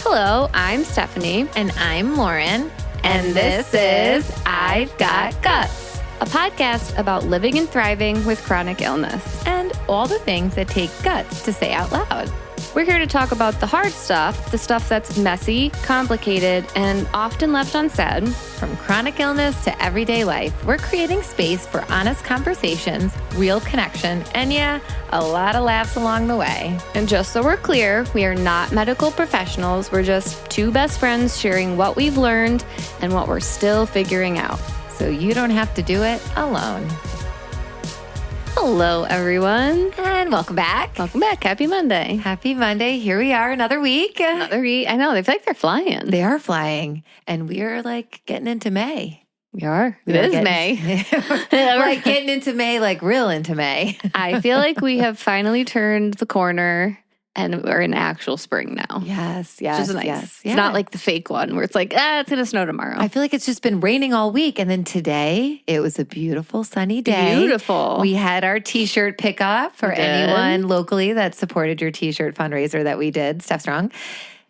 Hello, I'm Stephanie. And I'm Lauren. And this is I've Got Guts, a podcast about living and thriving with chronic illness. And all the things that take guts to say out loud. We're here to talk about the hard stuff, the stuff that's messy, complicated, and often left unsaid. From chronic illness to everyday life, we're creating space for honest conversations, real connection, and a lot of laughs along the way. And just so we're clear, we are not medical professionals. We're just two best friends sharing what we've learned and what we're still figuring out. So you don't have to do it alone. Hello, everyone. And welcome back. Welcome back. Happy Monday. Happy Monday. Here we are, another week. I know. They feel like they're flying. They are flying. And we are like getting into May. We are. It is May. Like getting into May, like real into May. I feel like we have finally turned the corner and we're in actual spring now. Yes. Which is nice. It's not like the fake one where it's like, it's going to snow tomorrow. I feel like it's just been raining all week. And then today, it was a beautiful sunny day. Beautiful. We had our t-shirt pickup for anyone locally that supported your t-shirt fundraiser that we did, Steph Strong.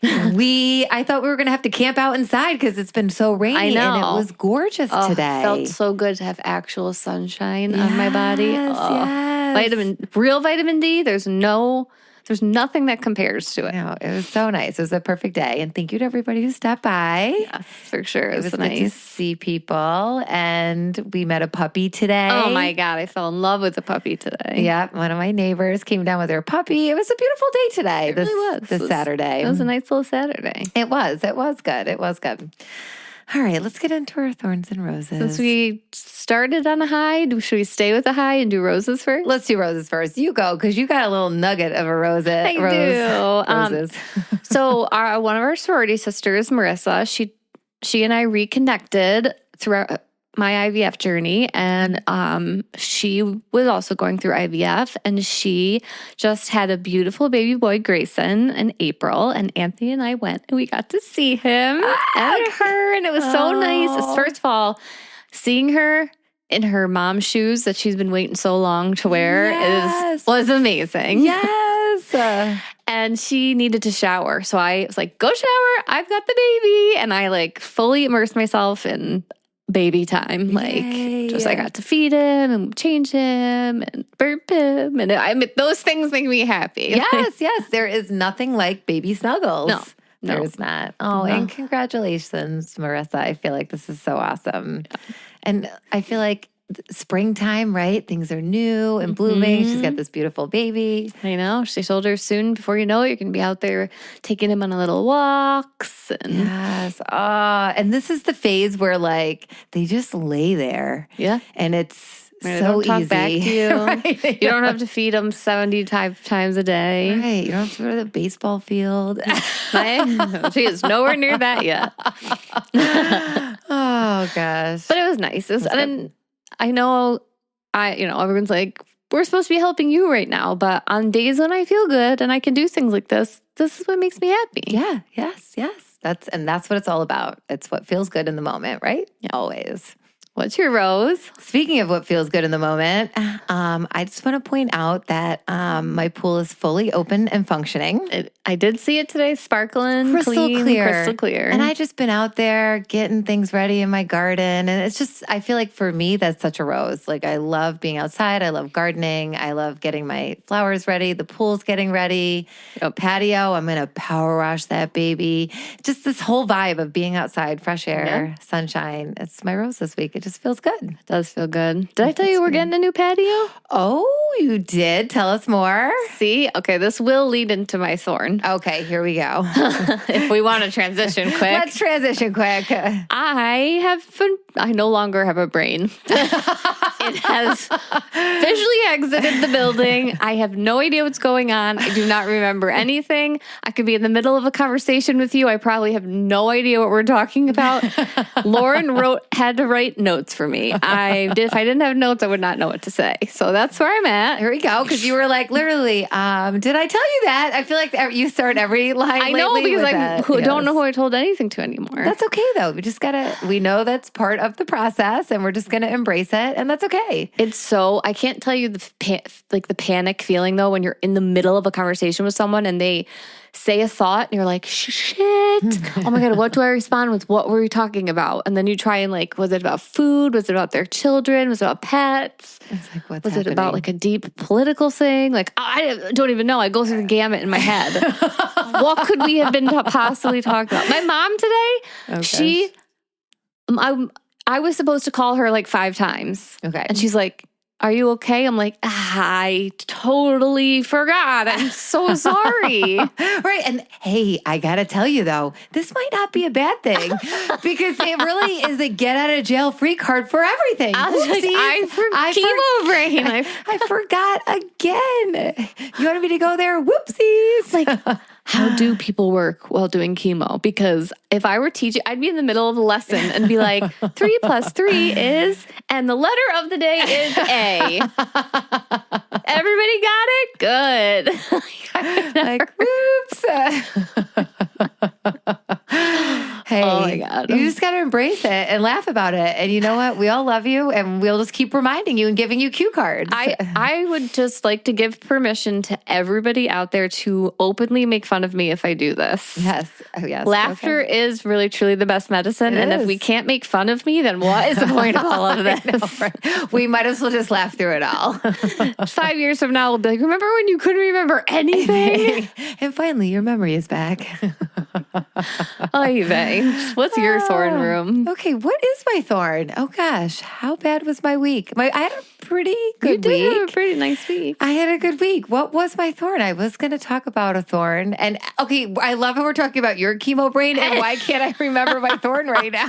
I thought we were going to have to camp out inside because it's been so rainy. I know. And it was gorgeous today. It felt so good to have actual sunshine on my body. Yes. Real vitamin D. There's nothing that compares to it. No, it was so nice. It was a perfect day. And thank you to everybody who stopped by. Yes, for sure. It was nice good to see people. And we met a puppy today. Oh my God, I fell in love with the puppy today. Yeah, one of my neighbors came down with her puppy. It was a beautiful day today. It really was. This Saturday. It was a nice little Saturday. It was. It was good. It was good. All right, let's get into our thorns and roses. Since we started on a high, should we stay with a high and do roses first? Let's do roses first. You go, because you got a little nugget of a rose. I do. Roses. So one of our sorority sisters, Marissa, she and I reconnected throughout my IVF journey, and she was also going through IVF, and she just had a beautiful baby boy, Grayson, in April, and Anthony and I went and we got to see him and her, and it was so nice. First of all, seeing her in her mom's shoes that she's been waiting so long to wear was amazing. Yes. And she needed to shower. So I was like, go shower. I've got the baby. And I like fully immersed myself in baby time. I got to feed him and change him and burp him. And those things make me happy. Yes. There is nothing like baby snuggles. No. There's not. Oh, and congratulations, Marissa. I feel like this is so awesome. Yeah. And I feel like springtime, right? Things are new and blooming. She's got this beautiful baby. I know. She told her soon, before you know it, you're going to be out there taking him on a little walks. Yes. And this is the phase where like they just lay there. Yeah. And it's right, so talk easy. Back to you. Right? You don't have to feed them 75 times a day. Right. You don't have to go to the baseball field. She is nowhere near that yet. Oh, gosh. But it was nice. And I know, everyone's like, we're supposed to be helping you right now, but on days when I feel good and I can do things like this is what makes me happy. Yeah, yes. That's what it's all about. It's what feels good in the moment, right? Yeah. Always. What's your rose? Speaking of what feels good in the moment, I just want to point out that my pool is fully open and functioning. I did see it today, sparkling, crystal clear. And I just been out there getting things ready in my garden. And it's just, I feel like for me, that's such a rose. Like I love being outside. I love gardening. I love getting my flowers ready. The pool's getting ready. Patio, I'm going to power wash that baby. Just this whole vibe of being outside, fresh air, sunshine. It's my rose this week. It just feels good. It does feel good. Did I tell you we're getting a new patio? Oh, you did? Tell us more. See? Okay, this will lead into my thorn. Okay, here we go. If we want to transition quick. Let's transition quick. I no longer have a brain. It has visually exited the building. I have no idea what's going on. I do not remember anything. I could be in the middle of a conversation with you. I probably have no idea what we're talking about. Lauren had to write notes for me. If I didn't have notes, I would not know what to say. So that's where I'm at. Here we go. Because you were like, literally, did I tell you that? I feel like you start every line. I know, because I don't know who I told anything to anymore. That's okay, though. We know that's part of the process, and we're just going to embrace it, and that's okay. I can't tell you the panic feeling, though, when you're in the middle of a conversation with someone and they say a thought and you're like, shit, Oh my God, what do I respond with? What were we talking about? And then you try and like, was it about food? Was it about their children? Was it about pets? It's like, what's Was happening? it about like a deep political thing? Like, I don't even know. I go through the gamut in my head. What could we have been possibly talking about? My mom today, I was supposed to call her like 5 times. Okay. And she's like, are you okay? I'm like, I totally forgot. I'm so sorry. Right. And hey, I got to tell you though, this might not be a bad thing because it really is a get out of jail free card for everything. I was like, chemo brain. I forgot again. You wanted me to go there? Whoopsies. Like, how do people work while doing chemo? Because if I were teaching, I'd be in the middle of a lesson and be like, 3 + 3 is, and the letter of the day is A. Everybody got it? Good. Like, whoops. Hey, oh my God. You just got to embrace it and laugh about it. And you know what? We all love you and we'll just keep reminding you and giving you cue cards. I would just like to give permission to everybody out there to openly make fun of me if I do this. Yes. Oh, yes. Laughter is really, truly the best medicine. If we can't make fun of me, then what is the point of all of this? Know, right? We might as well just laugh through it all. 5 years from now, we'll be like, remember when you couldn't remember anything? And finally, your memory is back. Oy vey. What's your thorn room? Okay, what is my thorn? Oh gosh, how bad was my week? I had a pretty good week. You did have a pretty nice week. I had a good week. What was my thorn? I was going to talk about a thorn. And okay, I love how we're talking about your chemo brain and why can't I remember my thorn right now?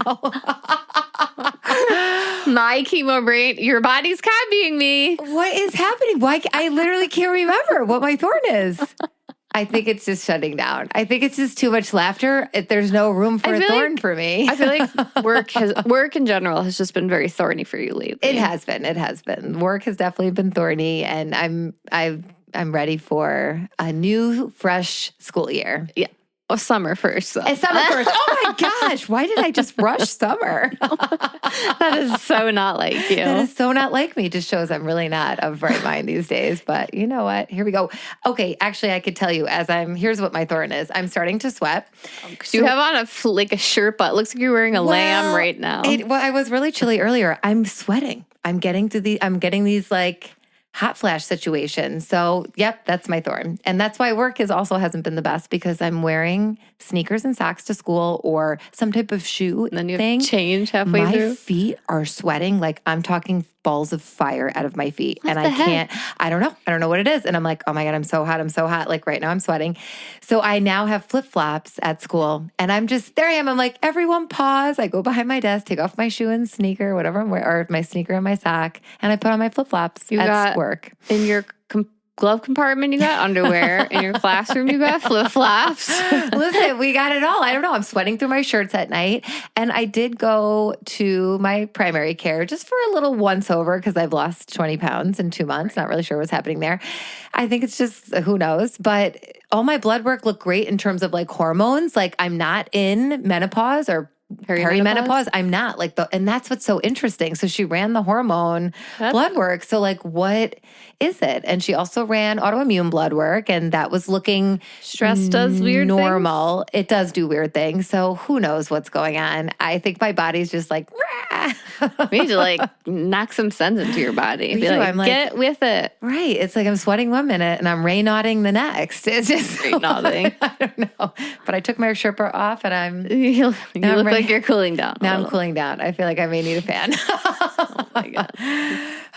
My chemo brain, your body's copying me. What is happening? Why? I literally can't remember what my thorn is. I think it's just shutting down. I think it's just too much laughter. There's no room for a thorn for me. I feel like work in general has just been very thorny for you lately. It has been. It has been. Work has definitely been thorny, and I'm ready for a new, fresh school year. Yeah. Well, summer first. So. And summer first. Oh my gosh. Why did I just rush summer? That is so not like you. That is so not like me. Just shows I'm really not of right mind these days. But you know what? Here we go. Okay. Actually, I could tell you here's what my thorn is. I'm starting to sweat. You have on a Sherpa. It looks like you're wearing a lamb right now. I was really chilly earlier. I'm sweating. I'm getting these like hot flash situation. So, yep, that's my thorn. And that's why work hasn't been the best because I'm wearing sneakers and socks to school or some type of shoe and then you thing. Change halfway through. My feet are sweating like I'm talking balls of fire out of my feet. What and the I don't know what it is. And I'm like, oh my God, I'm so hot. Like right now I'm sweating. So I now have flip-flops at school and there I am. I'm like, everyone pause. I go behind my desk, take off my shoe and sneaker, whatever I'm wearing, or my sneaker and my sock. And I put on my flip-flops at work. In your glove compartment, you got underwear. In your classroom, you got flip-flops. Listen, we got it all. I don't know. I'm sweating through my shirts at night. And I did go to my primary care just for a little once over because I've lost 20 pounds in 2 months. Not really sure what's happening there. I think it's just, who knows? But all my blood work looked great in terms of like hormones. Like I'm not in menopause or perimenopause. I'm not and that's what's so interesting. So she ran the hormone blood work. So like, what is it? And she also ran autoimmune blood work and that was looking stress does weird normal. things. It does do weird things. So who knows what's going on? I think my body's just like, rah. We need to like knock some sense into your body. Be like, get with it. Right. It's like I'm sweating 1 minute and I'm Raynauding the next. It's just Raynauding. I don't know. But I took my Sherpa off and you look like you're cooling down. Now I'm cooling down. I feel like I may need a fan. Oh my God.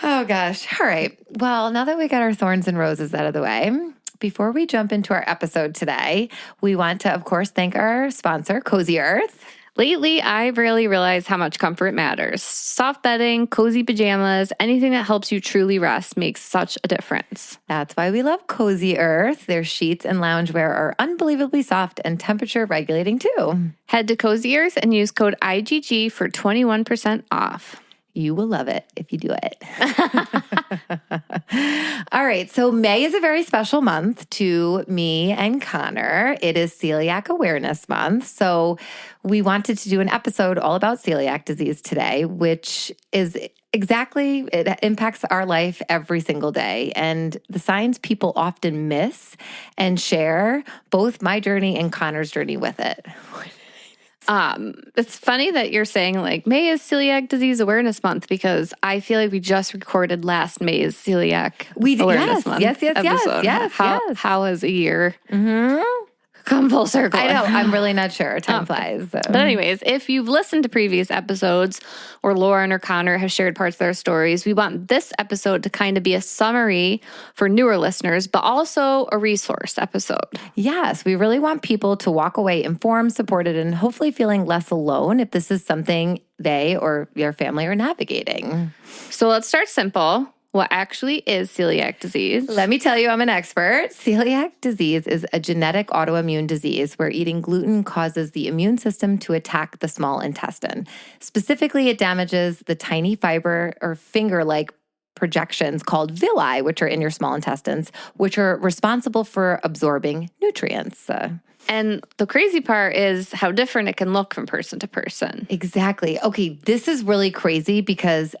Oh gosh. All right. Well, now that we got our thorns and roses out of the way, before we jump into our episode today, we want to, of course, thank our sponsor, Cozy Earth. Lately, I've really realized how much comfort matters. Soft bedding, cozy pajamas, anything that helps you truly rest makes such a difference. That's why we love Cozy Earth. Their sheets and loungewear are unbelievably soft and temperature regulating too. Head to Cozy Earth and use code IGG for 21% off. You will love it if you do it. All right. So May is a very special month to me and Connor. It is Celiac Awareness Month. So we wanted to do an episode all about celiac disease today, which is it impacts our life every single day. And the signs people often miss and share both my journey and Connor's journey with it. It's funny that you're saying like May is Celiac Disease Awareness Month because I feel like we just recorded last May's Celiac Awareness Month episode. Yes. How has a year come full circle? I know. I'm really not sure. Time flies. So. But anyways, if you've listened to previous episodes or Lauren or Connor have shared parts of their stories, we want this episode to kind of be a summary for newer listeners, but also a resource episode. Yes, we really want people to walk away informed, supported, and hopefully feeling less alone if this is something they or their family are navigating. So let's start simple. What actually is celiac disease? Let me tell you, I'm an expert. Celiac disease is a genetic autoimmune disease where eating gluten causes the immune system to attack the small intestine. Specifically, it damages the tiny fiber or finger-like projections called villi, which are in your small intestines, which are responsible for absorbing nutrients. And the crazy part is how different it can look from person to person. Exactly. Okay, this is really crazy because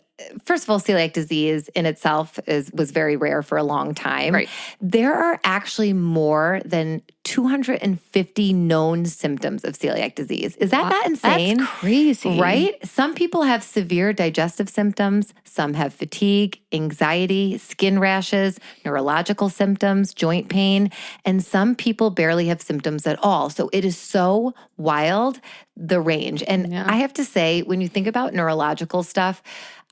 first of all, celiac disease in itself was very rare for a long time. Right. There are actually more than 250 known symptoms of celiac disease. Is that not insane? That's crazy. Right? Some people have severe digestive symptoms. Some have fatigue, anxiety, skin rashes, neurological symptoms, joint pain, and some people barely have symptoms at all. So it is so wild, the range. And I have to say, when you think about neurological stuff,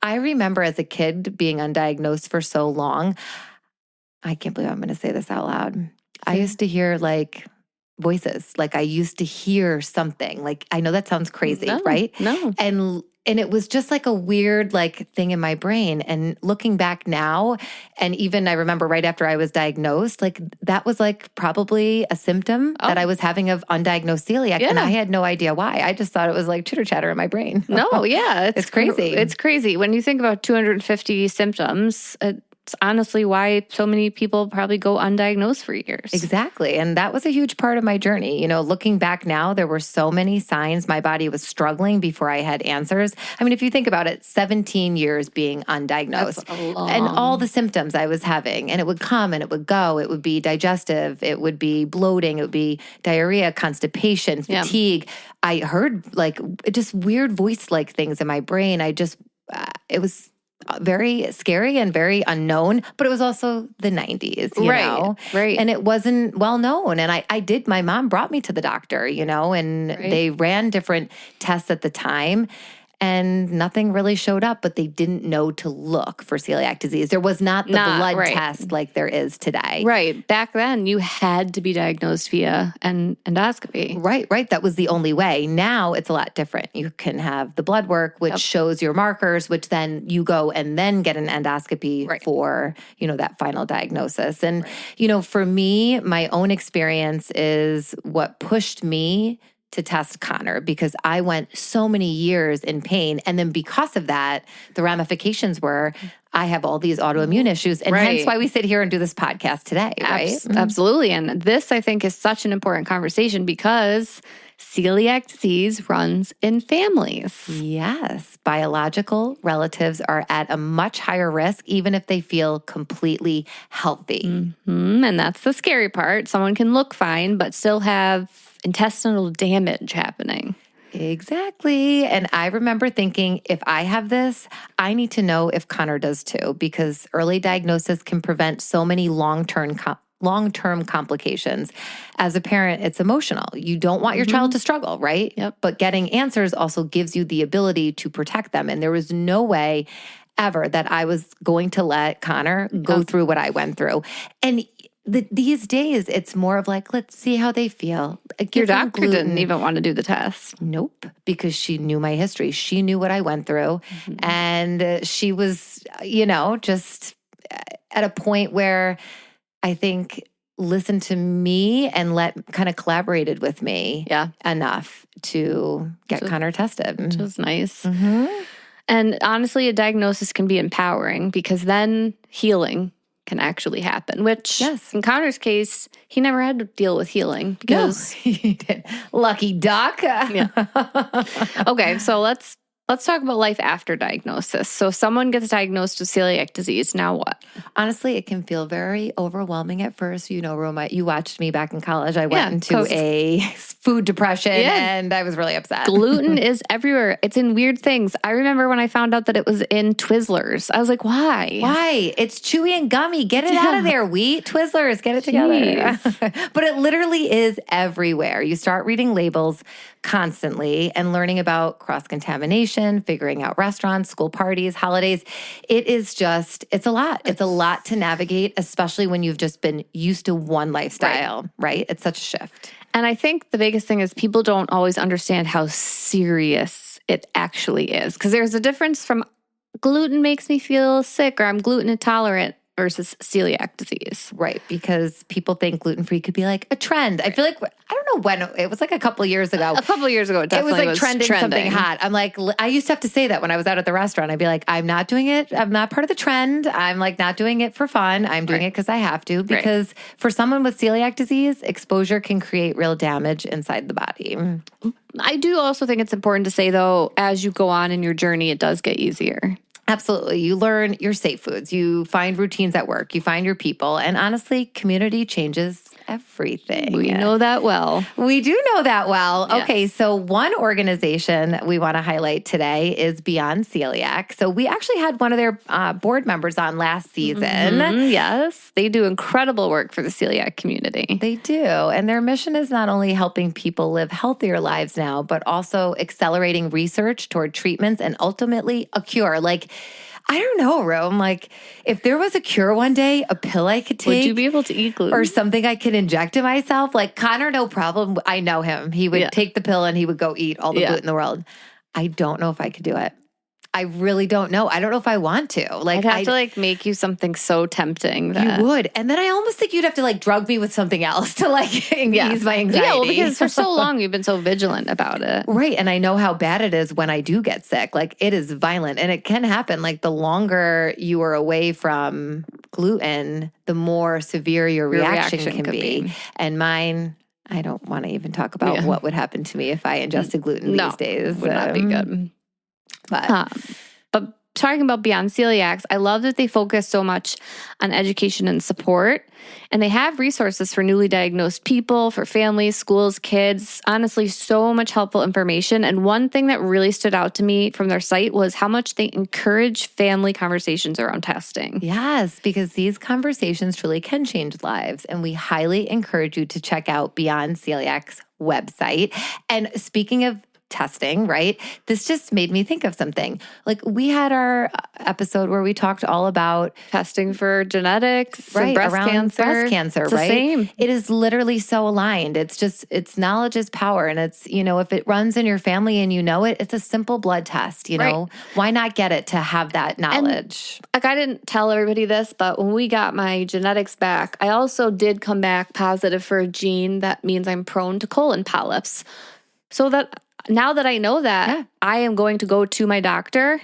I remember as a kid being undiagnosed for so long. I can't believe I'm going to say this out loud. I used to hear like voices, like I used to hear something. Like I know that sounds crazy, right? No. And it was just like a weird like thing in my brain. And looking back now, and even I remember right after I was diagnosed, like that was like probably a symptom that I was having of undiagnosed celiac. And I had no idea why. I just thought it was like chitter chatter in my brain. No, yeah. It's crazy. It's crazy. When you think about 250 symptoms, it's honestly why so many people probably go undiagnosed for years. Exactly. And that was a huge part of my journey. You know, looking back now, there were so many signs my body was struggling before I had answers. I mean, if you think about it, 17 years being undiagnosed and all the symptoms I was having, and it would come and it would go. It would be digestive. It would be bloating. It would be diarrhea, constipation, fatigue. I heard like just weird voice-like things in my brain. It was very scary and very unknown, but it was also the 90s, you know? Right. And it wasn't well known. And my mom brought me to the doctor, you know, and they ran different tests at the time. And nothing really showed up, but they didn't know to look for celiac disease. There was not the blood test like there is today. Right. Back then, you had to be diagnosed via an endoscopy. Right. That was the only way. Now it's a lot different. You can have the blood work, which shows your markers, which then you go and then get an endoscopy for, you know, that final diagnosis. And, you know, for me, my own experience is what pushed me to test Connor because I went so many years in pain. And then because of that, the ramifications were I have all these autoimmune issues. And hence why we sit here and do this podcast today, right? Absolutely. And this, I think, is such an important conversation because celiac disease runs in families. Yes. Biological relatives are at a much higher risk, even if they feel completely healthy. Mm-hmm. And that's the scary part. Someone can look fine, but still have intestinal damage happening. Exactly. And I remember thinking, if I have this, I need to know if Connor does too, because early diagnosis can prevent so many long-term complications. As a parent, it's emotional. You don't want your child to struggle, right? Yep. But getting answers also gives you the ability to protect them. And there was no way ever that I was going to let Connor go through what I went through. And these days, it's more of like, let's see how they feel. Your doctor didn't even want to do the test. Nope, because she knew my history. She knew what I went through. And she was, you know, just at a point where I think listened to me and kind of collaborated with me enough to get Connor tested. Which was nice. And honestly, a diagnosis can be empowering because then healing can actually happen, which in Connor's case, he never had to deal with healing because he did. Lucky duck. Yeah. Okay, so let's talk about life after diagnosis. So someone gets diagnosed with celiac disease. Now what? Honestly, it can feel very overwhelming at first. You know, Roma, you watched me back in college. I went into a food depression and I was really upset. Gluten is everywhere. It's in weird things. I remember when I found out that it was in Twizzlers. I was like, why? Why? It's chewy and gummy. Get it out of there, wheat. Twizzlers, get it together. But it literally is everywhere. You start reading labels constantly and learning about cross-contamination, figuring out restaurants, school parties, holidays. It is just, it's a lot. It's a lot to navigate, especially when you've just been used to one lifestyle, right? It's such a shift. And I think the biggest thing is people don't always understand how serious it actually is. Because there's a difference from gluten makes me feel sick or I'm gluten intolerant versus celiac disease. Right, because people think gluten-free could be like a trend. I feel like, I don't know when, it was like a couple of years ago. A couple of years ago, it definitely was like trending something hot. I'm like, I used to have to say that when I was out at the restaurant. I'd be like, I'm not doing it. I'm not part of the trend. I'm like not doing it for fun. I'm doing it because I have to. Because for someone with celiac disease, exposure can create real damage inside the body. I do also think it's important to say, though, as you go on in your journey, it does get easier. Absolutely. You learn your safe foods. You find routines at work. You find your people. And honestly, community changes everything. We know that well. We do know that well. Yes. Okay, so one organization we want to highlight today is Beyond Celiac. So we actually had one of their board members on last season. Yes, they do incredible work for the celiac community. They do. And their mission is not only helping people live healthier lives now, but also accelerating research toward treatments and ultimately a cure. Like, I don't know, Rome. Like, if there was a cure one day, a pill I could take. Would you be able to eat gluten? Or something I could inject in myself? Like, Connor, no problem. I know him. He would take the pill and he would go eat all the gluten in the world. I don't know if I could do it. I really don't know. I don't know if I want to. Like, I'd have to like make you something so tempting that you would. And then I almost think you'd have to like drug me with something else to like ease my anxiety. Yeah, well, because for so long you've been so vigilant about it. Right. And I know how bad it is when I do get sick. Like, it is violent and it can happen. Like, the longer you are away from gluten, the more severe your reaction can be. And mine, I don't want to even talk about what would happen to me if I ingested gluten these days. Would not be good. But talking about Beyond Celiacs, I love that they focus so much on education and support. And they have resources for newly diagnosed people, for families, schools, kids. Honestly, so much helpful information. And one thing that really stood out to me from their site was how much they encourage family conversations around testing. Yes, because these conversations truly can change lives. And we highly encourage you to check out Beyond Celiac's website. And speaking of testing, right? This just made me think of something. Like, we had our episode where we talked all about testing for genetics, right, breast around cancer. Breast cancer, it's right? The same. It is literally so aligned. It's just, it's knowledge is power. And it's, you know, if it runs in your family and you know it, it's a simple blood test, you know? Why not get it to have that knowledge? And, like, I didn't tell everybody this, but when we got my genetics back, I also did come back positive for a gene that means I'm prone to colon polyps. So that now that I know that, I am going to go to my doctor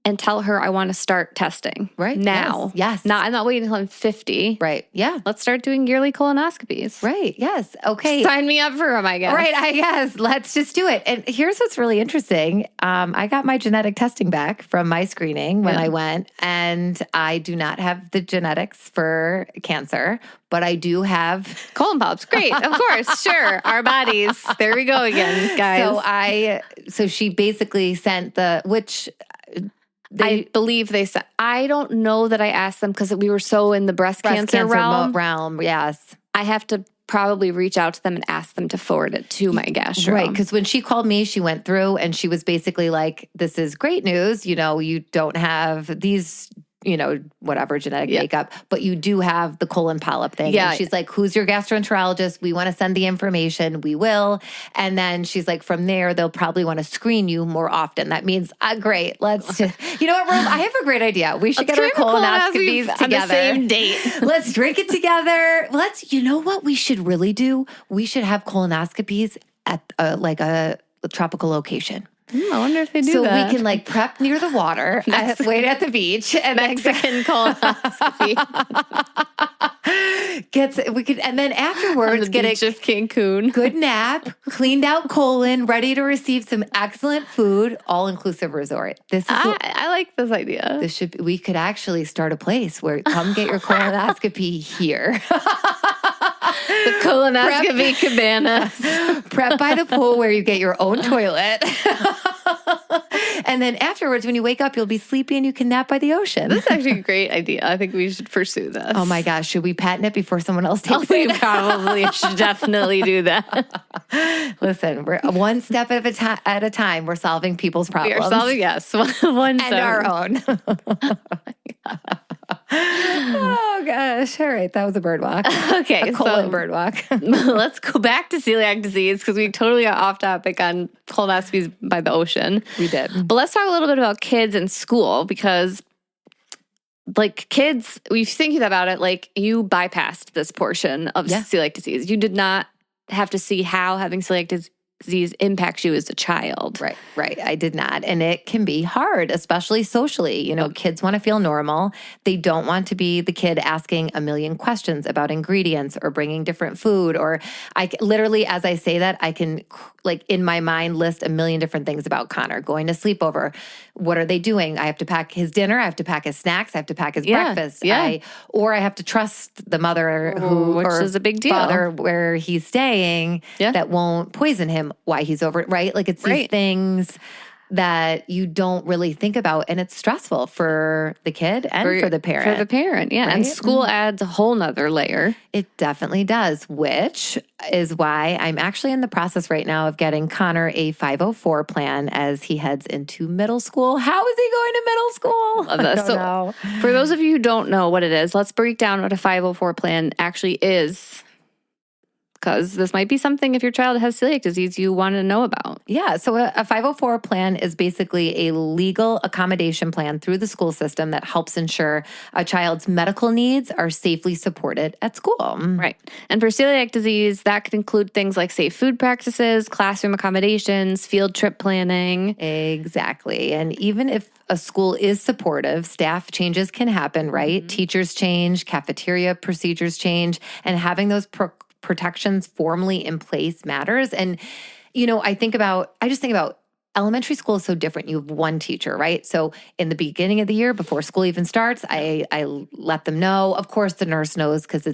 and tell her I want to start testing. Right. Now. Yes. I'm not waiting until I'm 50. Right. Yeah. Let's start doing yearly colonoscopies. Right. Yes. Okay. Sign me up for them, I guess. Right. I guess. Let's just do it. And here's what's really interesting. I got my genetic testing back from my screening when I went, and I do not have the genetics for cancer, but I do have colon polyps. Great. Of course. Sure. Our bodies. There we go again, guys. So she basically sent I believe they said, I don't know that I asked them because we were so in the breast cancer realm. Yes. I have to probably reach out to them and ask them to forward it to my gastro. Right. Because when she called me, she went through and she was basically like, this is great news. You know, you don't have these, you know, whatever genetic makeup, but you do have the colon polyp thing. Yeah. And she's like, who's your gastroenterologist? We want to send the information. We will. And then she's like, from there, they'll probably want to screen you more often. That means, great. Let's, you know what, Rome? I have a great idea. We should get our colonoscopies together. On the same date. Let's drink it together. You know what we should really do? We should have colonoscopies at like a tropical location. I wonder if they do so that. we can like prep near the water, wait at the beach, and Mexican colonoscopy. And then afterwards get it of Cancun. Good nap, cleaned out colon, ready to receive some excellent food, all-inclusive resort. I like this idea. We could actually start a place where come get your colonoscopy here. The colonoscopy cabana. Prep by the pool where you get your own toilet. And then afterwards, when you wake up, you'll be sleepy and you can nap by the ocean. This is actually a great idea. I think we should pursue this. Oh my gosh. Should we patent it before someone else takes We it? probably should definitely do that. Listen, we're one step at a time. We're solving people's problems. We are solving, yes. One and our own. Oh gosh. All right. That was a bird walk. Okay. A colon bird walk. Let's go back to celiac disease because we totally got off topic on colonoscopies by the ocean. We did. But let's talk a little bit about kids in school because like kids, we think about it, like you bypassed this portion of celiac disease. You did not have to see how having celiac disease impacts you as a child. Right. I did not. And it can be hard, especially socially. You know, kids want to feel normal. They don't want to be the kid asking a million questions about ingredients or bringing different food. Or I literally, as I say that, I can like in my mind list a million different things about Connor. Going to sleepover. What are they doing? I have to pack his dinner. I have to pack his snacks. I have to pack his breakfast. Or I have to trust the mother which is a big deal. Father where he's staying that won't poison him why he's over it, right? Like it's these things that you don't really think about, and it's stressful for the kid and for the parent. For the parent, yeah. Right? And school adds a whole nother layer. It definitely does, which is why I'm actually in the process right now of getting Connor a 504 plan as he heads into middle school. How is he going to middle school? Love this. So for those of you who don't know what it is, let's break down what a 504 plan actually is. Because this might be something if your child has celiac disease you want to know about. Yeah, so a 504 plan is basically a legal accommodation plan through the school system that helps ensure a child's medical needs are safely supported at school. Right. And for celiac disease, that could include things like safe food practices, classroom accommodations, field trip planning. Exactly. And even if a school is supportive, staff changes can happen, right? Teachers change, cafeteria procedures change, and having those protections formally in place matters. And, you know, I just think about elementary school is so different. You have one teacher, right? So in the beginning of the year, before school even starts, I let them know. Of course, the nurse knows because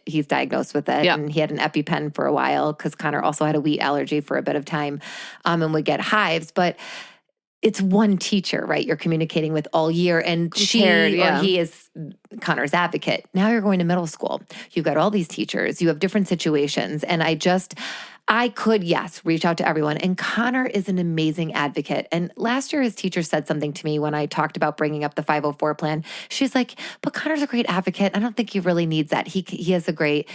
he's diagnosed with it. And he had an EpiPen for a while because Connor also had a wheat allergy for a bit of time and would get hives. But it's one teacher, right? You're communicating with all year, and he is Connor's advocate. Now you're going to middle school. You've got all these teachers. You have different situations. And I could, reach out to everyone. And Connor is an amazing advocate. And last year, his teacher said something to me when I talked about bringing up the 504 plan. She's like, but Connor's a great advocate. I don't think he really needs that. He has a great...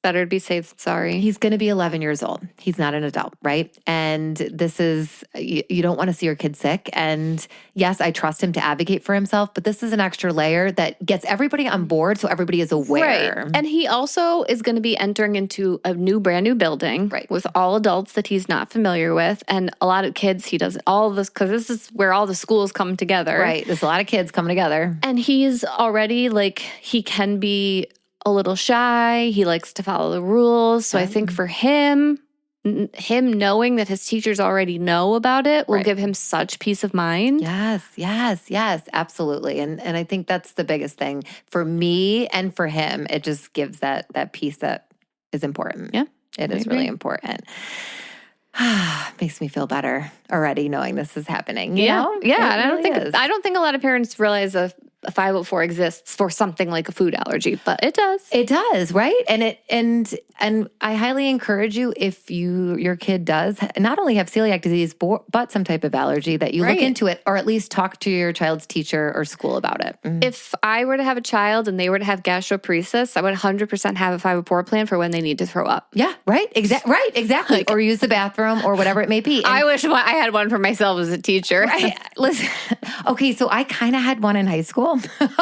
Better to be safe than sorry. He's going to be 11 years old. He's not an adult, right? And this is, you don't want to see your kid sick. And yes, I trust him to advocate for himself, but this is an extra layer that gets everybody on board so everybody is aware. Right. And he also is going to be entering into a brand new building with all adults that he's not familiar with. And a lot of kids, he does all of this because this is where all the schools come together. Right. There's a lot of kids coming together. And he's already he can be a little shy. He likes to follow the rules. So I think for him knowing that his teachers already know about it will give him such peace of mind. Yes, absolutely. And I think that's the biggest thing for me and for him. It just gives that peace that is important. Yeah. It is really important. Makes me feel better already knowing this is happening. You know? Yeah. And I don't think a lot of parents realize a 504 exists for something like a food allergy, but it does. It does, right? And I highly encourage you, if your kid does not only have celiac disease, but some type of allergy, that you look into it, or at least talk to your child's teacher or school about it. If I were to have a child and they were to have gastroparesis, I would 100% have a 504 plan for when they need to throw up. Yeah, right. Exactly. Or use the bathroom or whatever it may be. I wish I had one for myself as a teacher. Right. Listen, okay, so I kind of had one in high school. school,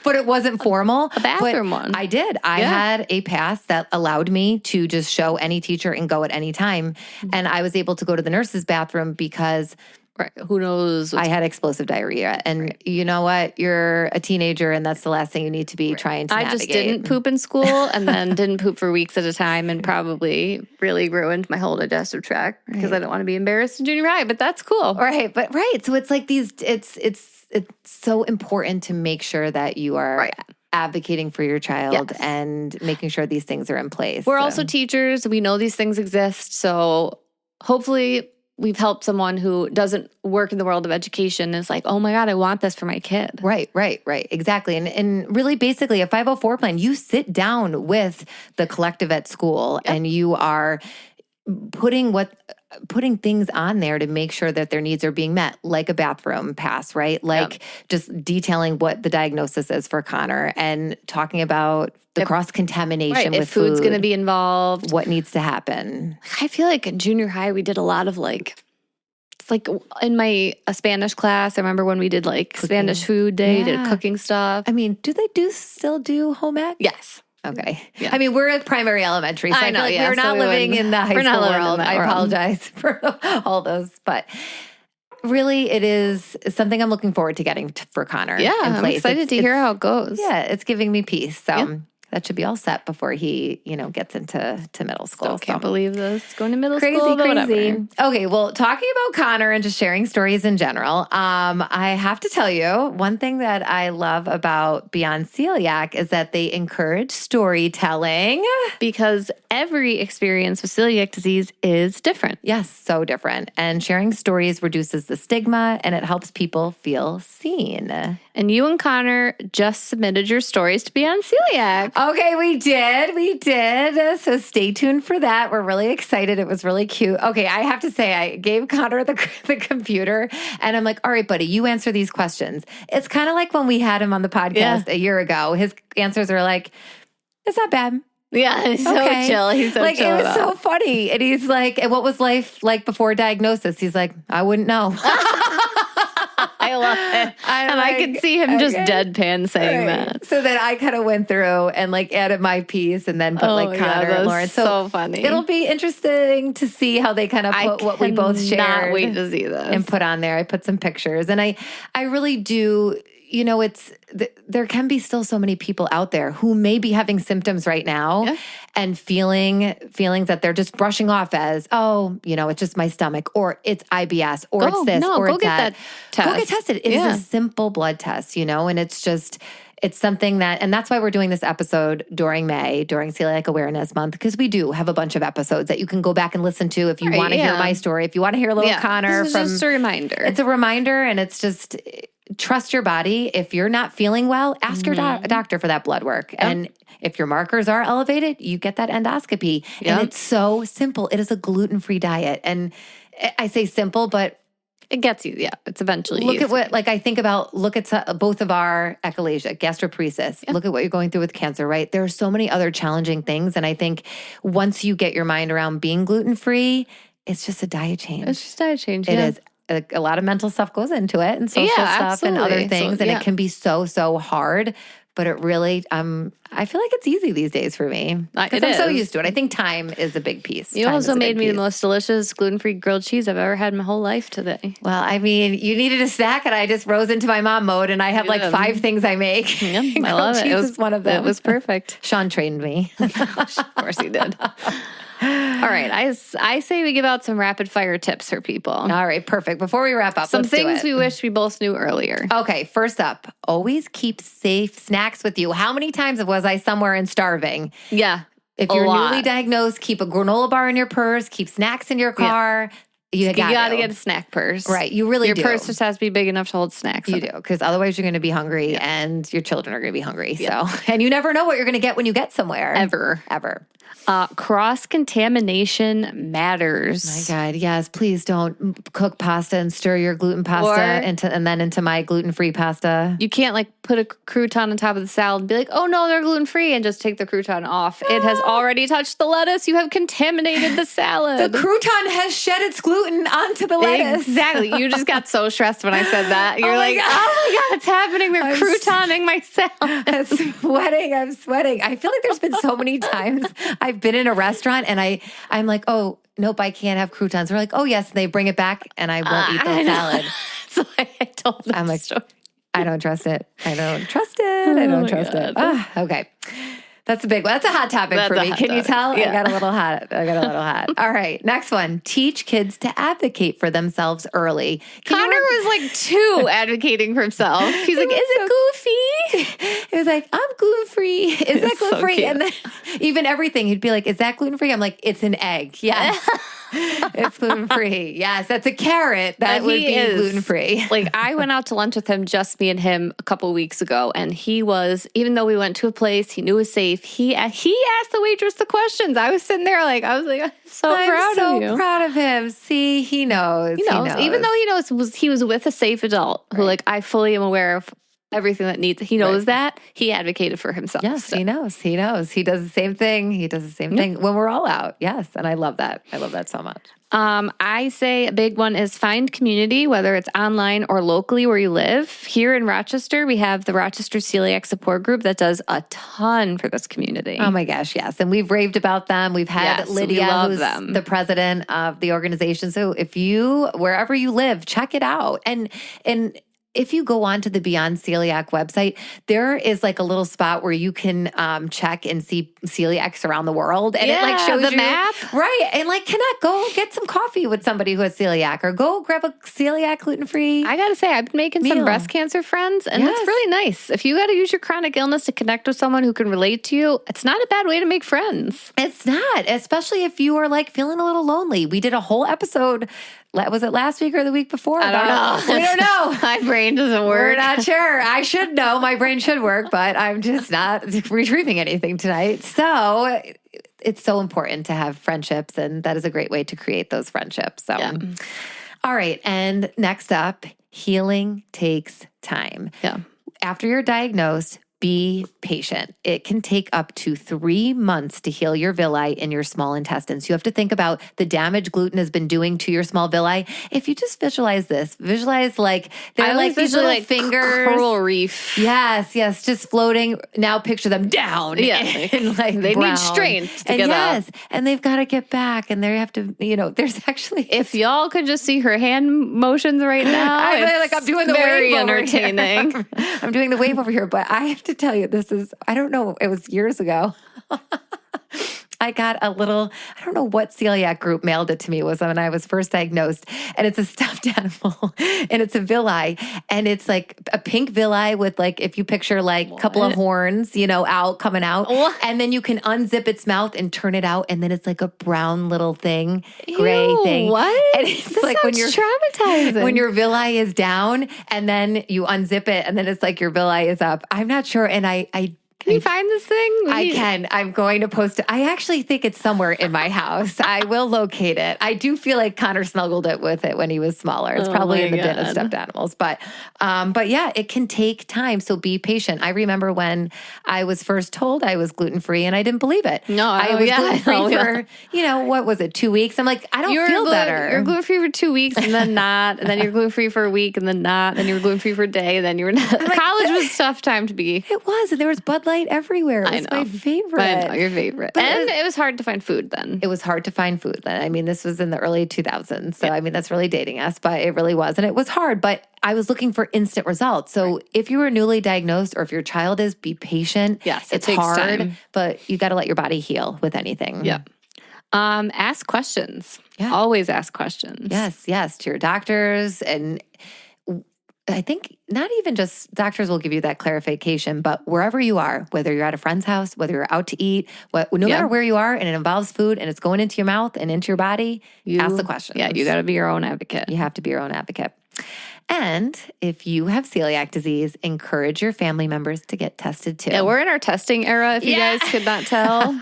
but it wasn't formal. A bathroom but one. I did. I had a pass that allowed me to just show any teacher and go at any time. And I was able to go to the nurse's bathroom because Right. Who knows? I had explosive diarrhea. And you know what? You're a teenager and that's the last thing you need to be trying to navigate. I just didn't poop in school and then didn't poop for weeks at a time and probably really ruined my whole digestive tract because I don't want to be embarrassed in junior high, but that's cool. Right. But so it's like it's so important to make sure that you are advocating for your child and making sure these things are in place. We're also teachers. We know these things exist. So hopefully we've helped someone who doesn't work in the world of education and is like, oh my God, I want this for my kid. Right. Exactly. And really basically a 504 plan, you sit down with the collective at school and you are putting things on there to make sure that their needs are being met, like a bathroom pass, right? Like just detailing what the diagnosis is for Connor and talking about the cross-contamination with if food's going to be involved. What needs to happen. I feel like in junior high, we did a lot of it's like in my Spanish class, I remember when we did cooking. Spanish food day, did cooking stuff. I mean, do they still do home ec? Yes. Okay. Yeah. I mean, we're at primary elementary, so I know, feel like we're not living in the high school world. I apologize for all those. But really, it is something I'm looking forward to getting for Connor. Yeah, I'm excited to hear how it goes. Yeah, it's giving me peace. So that should be all set before he, gets into middle school. Still can't believe this. Going to middle crazy, school. Crazy. Okay, well, talking about Connor and just sharing stories in general, I have to tell you, one thing that I love about Beyond Celiac is that they encourage storytelling. Because every experience with celiac disease is different. Yes, so different. And sharing stories reduces the stigma and it helps people feel seen. And you and Connor just submitted your stories to Beyond Celiac. Okay, we did. So stay tuned for that. We're really excited. It was really cute. Okay, I have to say, I gave Connor the computer and I'm like, all right, buddy, you answer these questions. It's kind of like when we had him on the podcast a year ago. His answers are like, it's not bad. Yeah, he's so chill. He's so chill. It was so funny. And he's like, and what was life like before diagnosis? He's like, I wouldn't know. I love it. I can see him just deadpan saying that. So then I kind of went through and added my piece and then put Connor and Lauren. So funny. It'll be interesting to see how they kind of put what we both shared. I cannot wait to see this. And put on there. I put some pictures. And I really do, there can be still so many people out there who may be having symptoms right now and feelings that they're just brushing off as, it's just my stomach or it's IBS or it's this or it's that. Test. Go get tested. It is a simple blood test, and it's something and that's why we're doing this episode during May, during Celiac Awareness Month, because we do have a bunch of episodes that you can go back and listen to if you want to hear my story, if you want to hear a little Connor. This is just a reminder. It's a reminder and it's just... Trust your body. If you're not feeling well, ask your doctor for that blood work. Yep. And if your markers are elevated, you get that endoscopy. Yep. And it's so simple. It is a gluten-free diet. And I say simple, but it gets you. Yeah, it's eventually look easy. At what, I think about, look at both of our achalasia, gastroparesis. Yep. Look at what you're going through with cancer, right? There are so many other challenging things. And I think once you get your mind around being gluten-free, it's just a diet change. It's just a diet change. It is. A lot of mental stuff goes into it and social stuff absolutely. And other things. And it can be so, so hard. But it really, I feel like it's easy these days for me. Because I'm so used to it. I think time is a big piece. You also made me the most delicious gluten-free grilled cheese I've ever had in my whole life today. Well, I mean, you needed a snack and I just rose into my mom mode and I have 5 things I make. Yeah, I love it. Cheese is one of them. It was perfect. Sean trained me. Of course he did. All right. I say we give out some rapid fire tips for people. All right. Perfect. Before we wrap up, some things we wish we both knew earlier. Okay. First up, always keep safe snacks with you. How many times was I somewhere and starving? Yeah. If you're newly diagnosed, keep a granola bar in your purse, keep snacks in your car. Yeah. You got to get a snack purse. Right. You really do. Your purse just has to be big enough to hold snacks. You do. Because otherwise you're going to be hungry and your children are going to be hungry. So, and you never know what you're going to get when you get somewhere. Ever. Cross-contamination matters. My God, yes. Please don't cook pasta and stir your gluten pasta into my gluten-free pasta. You can't like put a crouton on top of the salad and be like, oh no, they're gluten-free, and just take the crouton off. It has already touched the lettuce. You have contaminated the salad. The crouton has shed its gluten onto the lettuce. Exactly. You just got so stressed when I said that. You're oh my God, it's happening. They're croutoning my salad. I'm sweating. I feel like there's been so many times I've been in a restaurant and I'm like, oh, nope, I can't have croutons. They're like, oh, yes. And they bring it back and I won't eat the salad. So I told them I'm like, story. I don't trust it. I don't trust it. Okay. That's a big one. That's a hot topic for me. Can you tell? Yeah. I got a little hot. All right. Next one. Teach kids to advocate for themselves early. Connor was like 2 advocating for himself. He's like, is it goofy? He was like, I'm gluten-free. Is that gluten-free? So and then even everything, he'd be like, is that gluten-free? I'm like, it's an egg. Yes. It's gluten-free. Yes, that's a carrot. That would be gluten-free. Like I went out to lunch with him, just me and him, a couple of weeks ago. And he was, even though we went to a place he knew was safe, he asked the waitress the questions. I was sitting there like, I'm so proud of him. See, he knows. He knows. Even though he knows he was with a safe adult who like, I fully am aware of everything that needs. He knows that. He advocated for himself. Yes, so. He knows. He does the same thing. He does the same thing when we're all out. Yes, and I love that. I love that so much. I say a big one is find community, whether it's online or locally where you live. Here in Rochester, we have the Rochester Celiac Support Group that does a ton for this community. Oh my gosh, yes. And we've raved about them. We've had Lydia, who's the president of the organization. So if wherever you live, check it out. And if you go on to the Beyond Celiac website, there is like a little spot where you can check and see celiacs around the world. And it like shows the map. Right. And like go get some coffee with somebody who has celiac or go grab a celiac gluten-free. I got to say, I've been making some breast cancer friends and it's really nice. If you got to use your chronic illness to connect with someone who can relate to you, it's not a bad way to make friends. It's not, especially if you are like feeling a little lonely. We did a whole episode. Was it last week or the week before? I don't know. We don't know. My brain doesn't work. We're not sure. I should know. My brain should work, but I'm just not retrieving anything tonight. So it's so important to have friendships, and that is a great way to create those friendships. So, all right. And next up, healing takes time. Yeah. After you're diagnosed, be patient. It can take up to 3 months to heal your villi in your small intestines. You have to think about the damage gluten has been doing to your small villi. If you just visualize like they're like these little fingers. Coral reef. Yes, just floating. Now picture them down. Yeah. And like they brown. need strength to get up. And they've got to get back and they have to, there's actually. If y'all could just see her hand motions right now. I'm doing the very wave entertaining. Over here. I'm doing the wave over here, but I have to tell you, I don't know, it was years ago. I got I don't know what celiac group mailed it to me. It was when I was first diagnosed. And it's a stuffed animal and it's a villi. And it's like a pink villi with like, if you picture like a couple of horns, coming out. What? And then you can unzip its mouth and turn it out. And then it's like a brown little thing, gray thing. What? And it's like when you're traumatizing. When your villi is down and then you unzip it and then it's like your villi is up. I'm not sure. And Can you find this thing? I can. I'm going to post it. I actually think it's somewhere in my house. I will locate it. I do feel like Connor snuggled it with it when he was smaller. It's probably in the bin of stuffed animals. But yeah, it can take time. So be patient. I remember when I was first told I was gluten-free and I didn't believe it. No, I was gluten-free for, what was it, 2 weeks? I'm like, I don't feel better. You're gluten-free for 2 weeks and then not. And then you're gluten-free for a week and then not. Then you were gluten-free for a day and then you were not. College was a tough time to be. It was. And there was Bud Light everywhere. It was my favorite. I know, your favorite. But it was hard to find food then. It was hard to find food then. I mean, this was in the early 2000s. So, I mean, that's really dating us, but it really was. And it was hard, but I was looking for instant results. So if you were newly diagnosed or if your child is, be patient. Yes, it's takes hard, time. But you got to let your body heal with anything. Yeah. Ask questions. Yeah. Always ask questions. Yes, to your doctors. And I think not even just doctors will give you that clarification, but wherever you are, whether you're at a friend's house, whether you're out to eat, no matter where you are and it involves food and it's going into your mouth and into your body, ask the question. Yeah, you got to be your own advocate. You have to be your own advocate. And if you have celiac disease, encourage your family members to get tested too. Yeah, we're in our testing era, if you guys could not tell.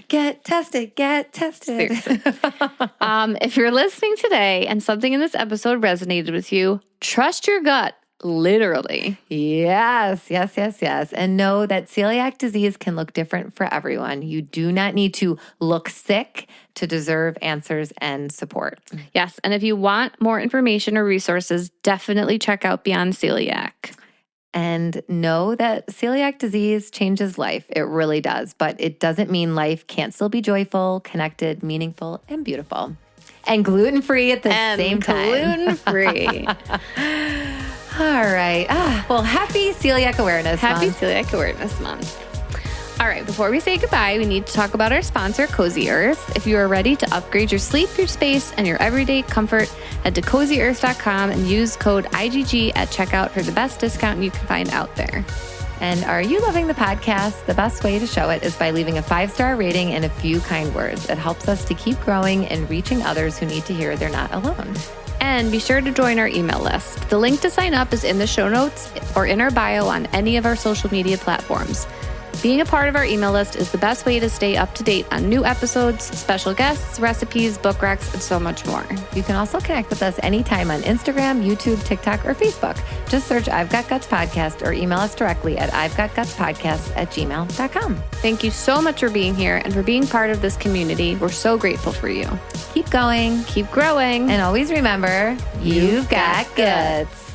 Get tested, get tested. If you're listening today and something in this episode resonated with you, trust your gut. Literally. Yes. And know that celiac disease can look different for everyone. You do not need to look sick to deserve answers and support. Yes. And if you want more information or resources, definitely check out Beyond Celiac. And know that celiac disease changes life. It really does. But it doesn't mean life can't still be joyful, connected, meaningful, and beautiful. And gluten-free at the same time. Gluten-free. All right. Well, happy Celiac Awareness Month. Happy Celiac Awareness Month. All right, before we say goodbye, we need to talk about our sponsor, Cozy Earth. If you are ready to upgrade your sleep, your space, and your everyday comfort, head to cozyearth.com and use code IGG at checkout for the best discount you can find out there. And are you loving the podcast? The best way to show it is by leaving a 5-star rating and a few kind words. It helps us to keep growing and reaching others who need to hear they're not alone. And be sure to join our email list. The link to sign up is in the show notes or in our bio on any of our social media platforms. Being a part of our email list is the best way to stay up to date on new episodes, special guests, recipes, book recs, and so much more. You can also connect with us anytime on Instagram, YouTube, TikTok, or Facebook. Just search I've Got Guts Podcast or email us directly at I'veGotGutsPodcast@gmail.com. Thank you so much for being here and for being part of this community. We're so grateful for you. Keep going. Keep growing. And always remember, you've got guts.